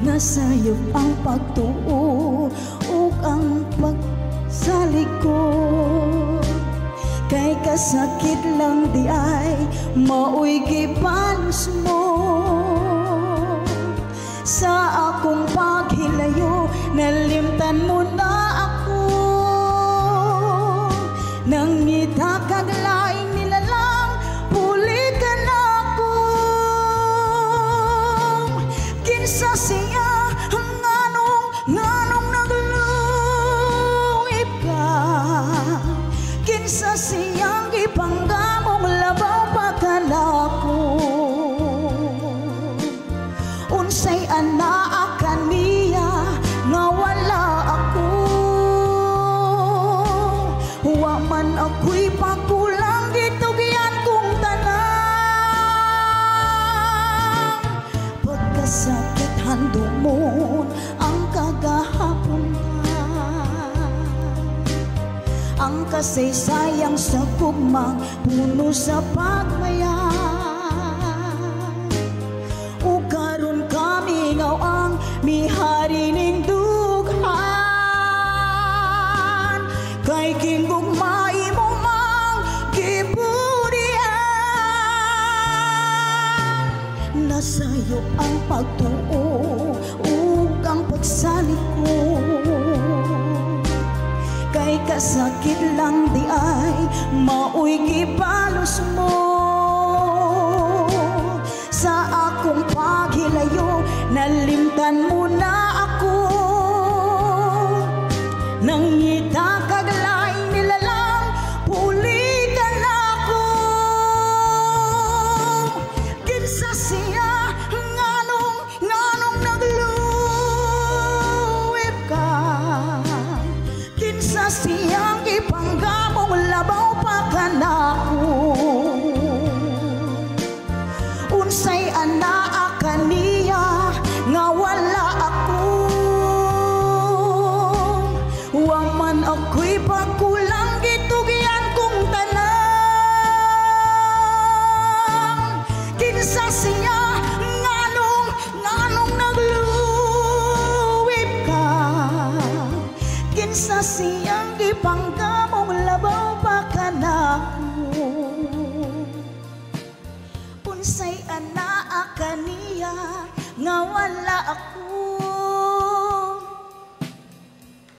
Nasayop ang pagtuo ug ang pagsalig ko. Kay kasakit lang di ay maoy gipalos mo. Sa akong paghilayo nalimtan mo na ako. Nang itakag laing nilalang puli ka na ako. Kinsa siya nganong nagluip ka. Kinsa siyang ipanggamong labaw pagkalako. Unsay anaa kaniya nga wala ako. Wa man ako'y pagkulang gitugyan kong tanan. Pagkasakit handumon ang kagahapon ka. Ang kasaysayang sa gugmang puno sa pagmaya. O karon kami ngaw ang mihari ning dughan. Kay kinggugmay mo mang giburian. Nasayo ang pagtuo ug ang pagsalig ko. Kay kasakit lang di ay maoy gipalos mo. Sa akong paghilayo nalimtan mo na ako. Nang itakag laing nilalang puli ka na ako. Kinsa siya nganong nagluip ka. Kinsa siyang ipanggamong labaw pagkanako. Unsay anaa kaniya nga wala ako. Wa man ako'y pagkulang gitugyan kong tanan. Kinsa siya nganong nagluip ka. Kinsa siyang ipanggamong labaw pagkanako. Unsay anaa kaniya nga wala ako.